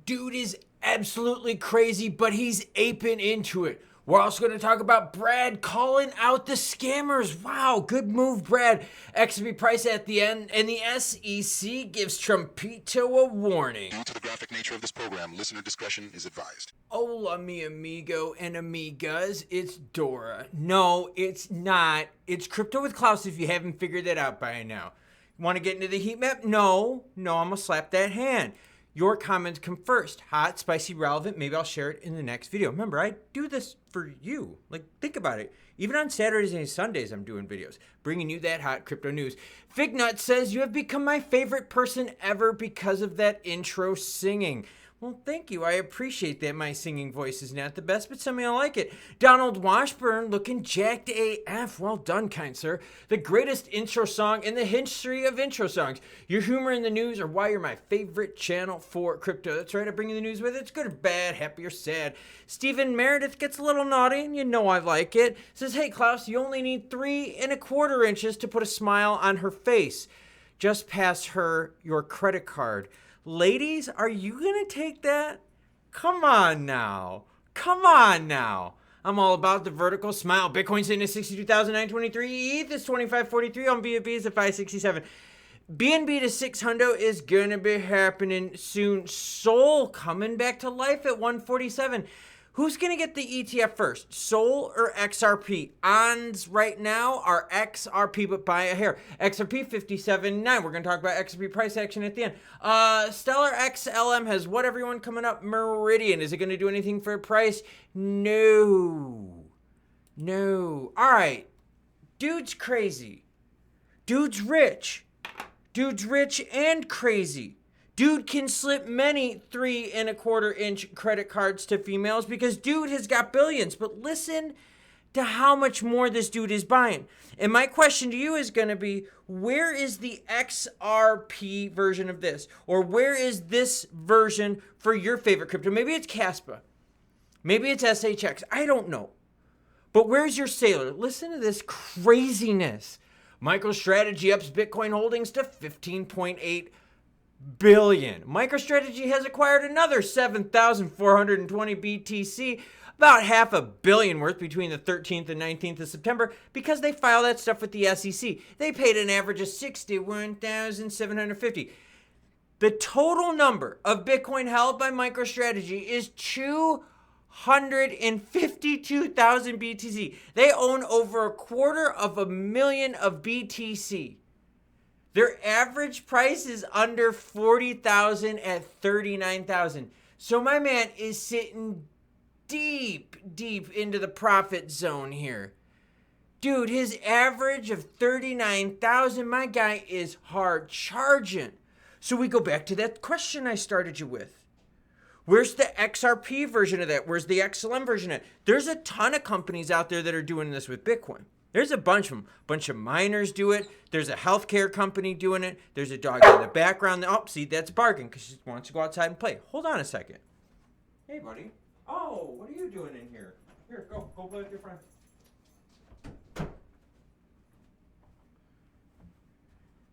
Dude is absolutely crazy, but he's aping into it. We're also going to talk about Brad calling out the scammers. Wow, good move, Brad. XRP price at the end, and the SEC gives Trumpito a warning. Due to the graphic nature of this program, listener discretion is advised. Hola, mi amigo and amigas. It's Dora. No, it's not. It's Crypto with Klaus if you haven't figured that out by now. Want to get into the heat map? No, I'm going to slap that hand. Your comments come first. Hot, spicy, relevant. Maybe I'll share it in the next video. Remember, I do this for you. Like, think about it. Even on Saturdays and Sundays, I'm doing videos, bringing you that hot crypto news. Fignut says, you have become my favorite person ever because of that intro singing. Well, thank you. I appreciate that my singing voice is not the best, but some of y'all like it. Donald Washburn looking jacked AF. Well done, kind sir. The greatest intro song in the history of intro songs. Your humor in the news are why you're my favorite channel for crypto. That's right, I bring you the news with it. It's good or bad, happy or sad. Stephen Meredith gets a little naughty, and you know I like it. Says, hey, Klaus, you only need 3 1/4 inches to put a smile on her face. Just pass her your credit card. Ladies, are you going to take that? Come on now. Come on now. I'm all about the vertical smile. Bitcoin's sitting at 62,923. ETH is 2543 on BNB is at 567. BNB to 600 is going to be happening soon. Sol coming back to life at 147. Who's going to get the ETF first, Sol or XRP? Ons right now are XRP, but by a hair. XRP 57.9. We're going to talk about XRP price action at the end. Stellar XLM has what everyone coming up? Meridian. Is it going to do anything for a price? No. No. All right. Dude's crazy. Dude's rich. Dude's rich and crazy. Dude can slip many 3 1/4 inch credit cards to females because dude has got billions. But listen to how much more this dude is buying. And my question to you is going to be, where is the XRP version of this? Or where is this version for your favorite crypto? Maybe it's Caspa. Maybe it's SHX. I don't know. But where's your sailor? Listen to this craziness. MicroStrategy ups Bitcoin holdings to 15.8 billion. MicroStrategy has acquired another 7,420 BTC, about $500 million worth between the 13th and 19th of September because they file that stuff with the SEC. They paid an average of 61,750. The total number of Bitcoin held by MicroStrategy is 252,000 BTC. They own over 250,000 of BTC. Their average price is under 40,000 at 39,000. So my man is sitting deep into the profit zone here. Dude, his average of 39,000, my guy is hard charging. So we go back to that question I started you with. Where's the XRP version of that? Where's the XLM version of it? There's a ton of companies out there that are doing this with Bitcoin. There's a bunch of them. A bunch of miners do it. There's a healthcare company doing it. There's a dog in the background. Oh, see, that's bargain because she wants to go outside and play. Hold on a second. Hey, buddy. Oh, what are you doing in here? Here, go play with your friend.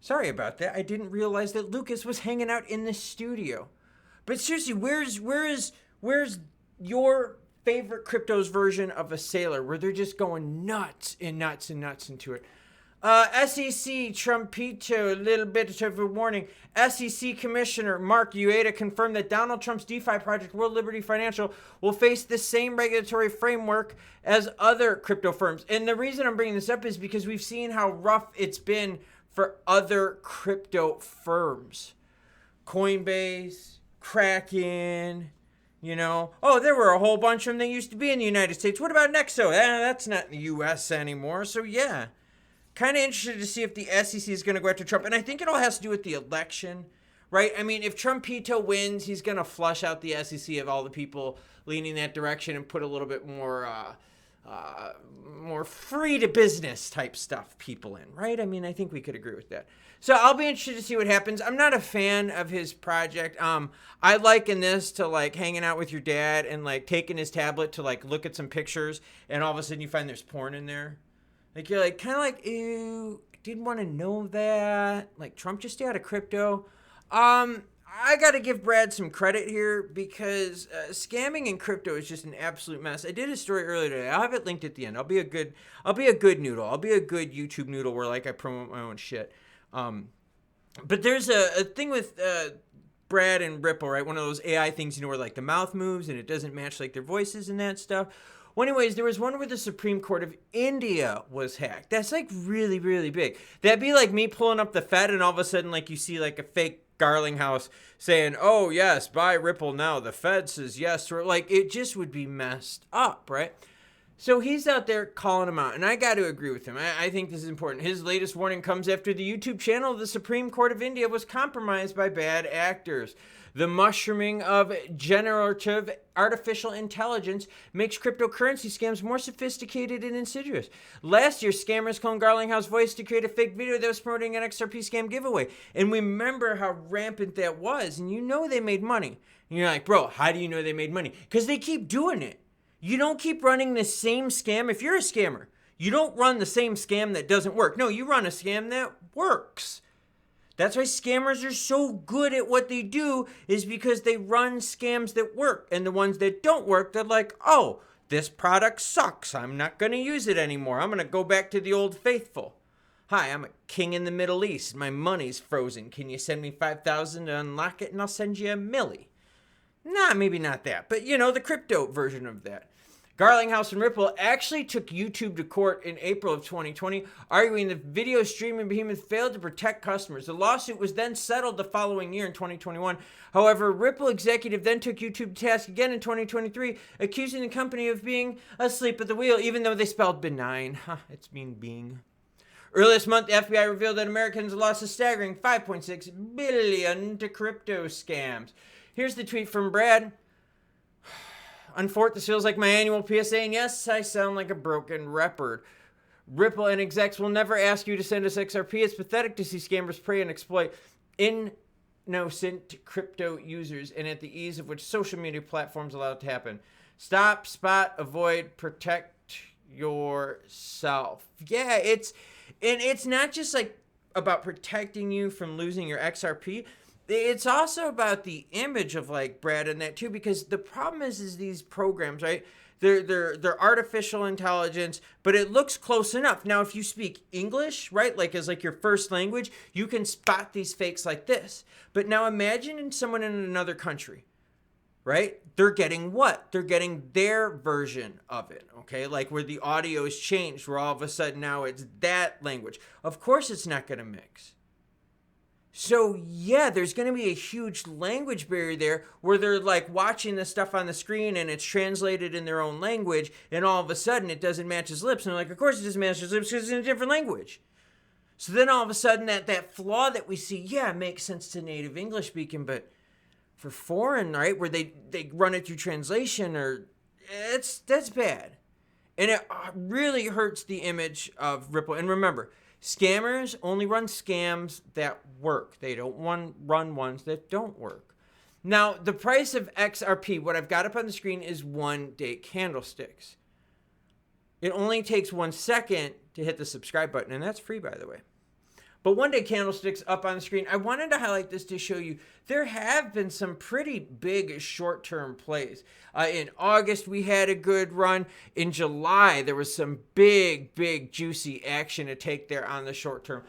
Sorry about that. I didn't realize that Lucas was hanging out in the studio. But seriously, where's your favorite cryptos version of a sailor where they're just going nuts into it? SEC Trumpito, a little bit of a warning. SEC Commissioner Mark Ueda confirmed that Donald Trump's DeFi project, World Liberty Financial, will face the same regulatory framework as other crypto firms. And the reason I'm bringing this up is because we've seen how rough it's been for other crypto firms. Coinbase, Kraken, you know. Oh, there were a whole bunch of them that used to be in the United States. What about Nexo? That's not in the U.S. anymore. So, yeah. Kind of interested to see if the SEC is going to go after Trump. And I think it all has to do with the election, right? I mean, if Trumpito wins, he's going to flush out the SEC of all the people leaning that direction and put a little bit more free to business type stuff people in, right? I mean, I think we could agree with that. So I'll be interested to see what happens. I'm not a fan of his project. I liken this to like hanging out with your dad and like taking his tablet to like look at some pictures and all of a sudden you find there's porn in there. Like, you're like, kind of like, ew, I didn't want to know that. Like, Trump just stay out of crypto. I I got to give Brad some credit here because scamming in crypto is just an absolute mess. I did a story earlier today. I'll have it linked at the end. I'll be a good noodle. I'll be a good YouTube noodle where like I promote my own shit. But there's a thing with Brad and Ripple, right? One of those AI things, where like the mouth moves and it doesn't match like their voices and that stuff. Well, anyways, there was one where the Supreme Court of India was hacked. That's like really, really big. That'd be like me pulling up the Fed and all of a sudden like you see like a fake Garlinghouse saying, oh, yes, buy Ripple now. The Fed says yes. Or like it just would be messed up, right? So he's out there calling him out, and I got to agree with him. I think this is important. His latest warning comes after the YouTube channel of the Supreme Court of India was compromised by bad actors. The mushrooming of generative artificial intelligence makes cryptocurrency scams more sophisticated and insidious. Last year, scammers cloned Garlinghouse voice to create a fake video that was promoting an XRP scam giveaway. And we remember how rampant that was, and they made money. And you're like, bro, how do you know they made money? Because they keep doing it. You don't keep running the same scam. If you're a scammer, you don't run the same scam that doesn't work. No, you run a scam that works. That's why scammers are so good at what they do, is because they run scams that work. And the ones that don't work, they're like, oh, this product sucks. I'm not going to use it anymore. I'm going to go back to the old faithful. Hi, I'm a king in the Middle East. My money's frozen. Can you send me 5,000 to unlock it and I'll send you a milli? Nah, maybe not that. But, the crypto version of that. Garlinghouse and Ripple actually took YouTube to court in April of 2020, arguing the video streaming behemoth failed to protect customers. The lawsuit was then settled the following year in 2021. However, Ripple executive then took YouTube to task again in 2023, accusing the company of being asleep at the wheel, even though they spelled benign. It's mean being. Earlier this month, the FBI revealed that Americans lost a staggering $5.6 billion to crypto scams. Here's the tweet from Brad. Unfortunately, this feels like my annual PSA, and yes, I sound like a broken record. Ripple and execs will never ask you to send us XRP. It's pathetic to see scammers prey and exploit innocent crypto users, and at the ease of which social media platforms allow it to happen. Stop, spot, avoid, protect yourself. Yeah, it's not just like about protecting you from losing your XRP. It's also about the image of like Brad and that too, because the problem is these programs, right? They're artificial intelligence, but it looks close enough. Now, if you speak English, right, like as like your first language, you can spot these fakes like this. But now imagine someone in another country, right? They're getting what? They're getting their version of it, okay? Like where the audio is changed, where all of a sudden now it's that language. Of course it's not going to mix. So yeah, there's going to be a huge language barrier there where they're like watching this stuff on the screen and it's translated in their own language, and all of a sudden it doesn't match his lips. And they're like, of course it doesn't match his lips because it's in a different language. So then all of a sudden that flaw that we see, yeah, makes sense to native English speaking, but for foreign, right, where they run it through translation, or that's bad. And it really hurts the image of Ripple. And remember, scammers only run scams that work. They don't run ones that don't work. Now, the price of XRP, what I've got up on the screen is 1-day candlesticks. It only takes 1 second to hit the subscribe button, and that's free, by the way. But 1-day candlesticks up on the screen. I wanted to highlight this to show you there have been some pretty big short-term plays. In August, we had a good run. In July, there was some big, juicy action to take there on the short term.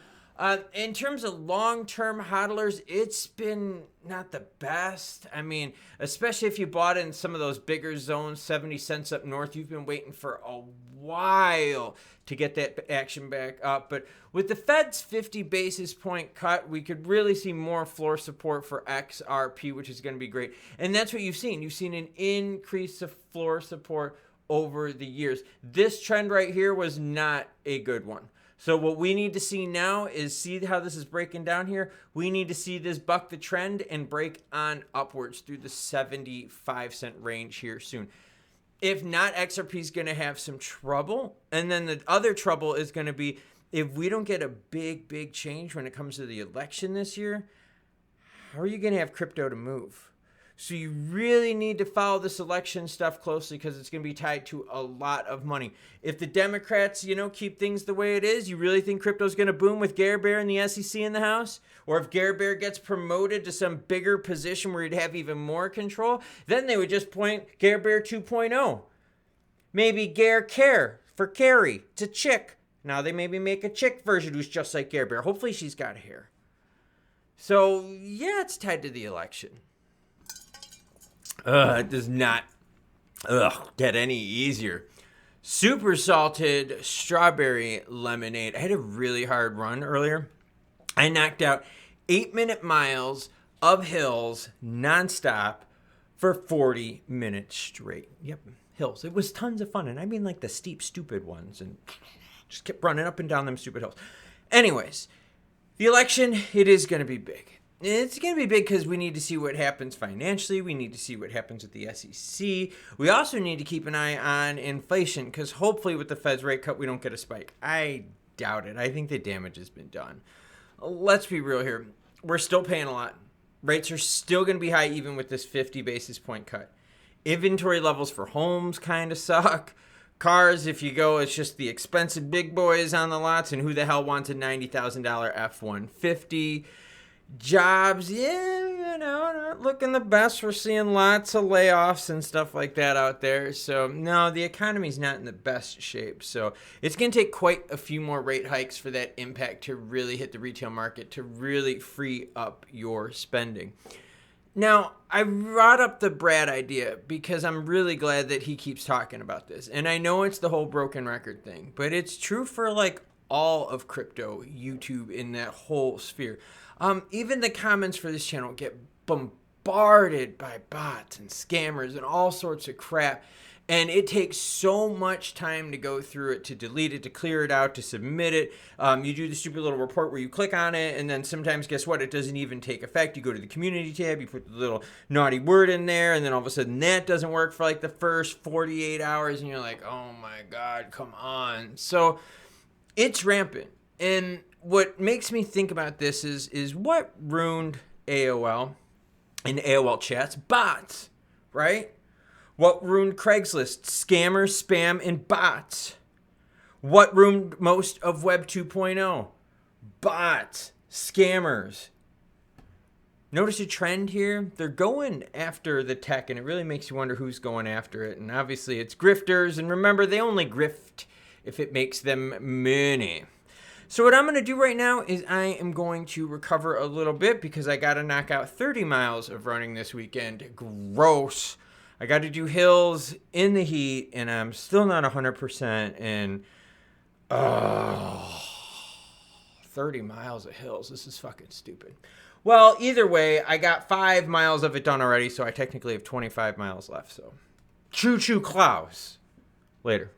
In terms of long-term hodlers, it's been not the best. I mean, especially if you bought in some of those bigger zones, 70 cents up north, you've been waiting for a while to get that action back up. But with the Fed's 50 basis point cut, we could really see more floor support for XRP, which is going to be great. And that's what you've seen. You've seen an increase of floor support over the years. This trend right here was not a good one. So what we need to see now is see how this is breaking down here. We need to see this buck the trend and break on upwards through the 75-cent range here soon. If not, XRP is going to have some trouble. And then the other trouble is going to be if we don't get a big change when it comes to the election this year, how are you going to have crypto to move? So you really need to follow this election stuff closely because it's going to be tied to a lot of money. If the Democrats, keep things the way it is, you really think crypto's going to boom with Gare Bear and the SEC in the House? Or if Gare Bear gets promoted to some bigger position where he'd have even more control, then they would just point Gare Bear 2.0. Maybe Gare Care for Carrie. It's a chick. Now they maybe make a chick version who's just like Gare Bear. Hopefully she's got hair. So, yeah, it's tied to the election. It does not get any easier. Super salted strawberry lemonade. I had a really hard run earlier. I knocked out 8-minute miles of hills nonstop for 40 minutes straight. Yep, hills. It was tons of fun. And I mean like the steep, stupid ones. And just kept running up and down them stupid hills. Anyways, the election, it is going to be big. It's going to be big because we need to see what happens financially. We need to see what happens with the SEC. We also need to keep an eye on inflation because hopefully with the Fed's rate cut, we don't get a spike. I doubt it. I think the damage has been done. Let's be real here. We're still paying a lot. Rates are still going to be high even with this 50 basis point cut. Inventory levels for homes kind of suck. Cars, if you go, it's just the expensive big boys on the lots, and who the hell wants a $90,000 F-150? Jobs, not looking the best. We're seeing lots of layoffs and stuff like that out there. So, no, the economy's not in the best shape. So, it's going to take quite a few more rate hikes for that impact to really hit the retail market, to really free up your spending. Now, I brought up the Brad idea because I'm really glad that he keeps talking about this. And I know it's the whole broken record thing, but it's true for like all of crypto, YouTube, in that whole sphere. Even the comments for this channel get bombarded by bots and scammers and all sorts of crap. And it takes so much time to go through it, to delete it, to clear it out, to submit it. You do the stupid little report where you click on it, and then sometimes, guess what? It doesn't even take effect. You go to the community tab, you put the little naughty word in there, and then all of a sudden that doesn't work for like the first 48 hours, and you're like, oh my God, come on. So it's rampant. And what makes me think about this is what ruined AOL and AOL chats? Bots, right? What ruined Craigslist? Scammers, spam, and bots. What ruined most of Web 2.0? Bots, scammers. Notice a trend here? They're going after the tech, and it really makes you wonder who's going after it. And obviously it's grifters, and remember, they only grift if it makes them money. So what I'm going to do right now is I am going to recover a little bit because I got to knock out 30 miles of running this weekend. Gross. I got to do hills in the heat, and I'm still not 100%. And 30 miles of hills. This is fucking stupid. Well, either way, I got 5 miles of it done already, so I technically have 25 miles left. So, choo-choo Klaus. Later.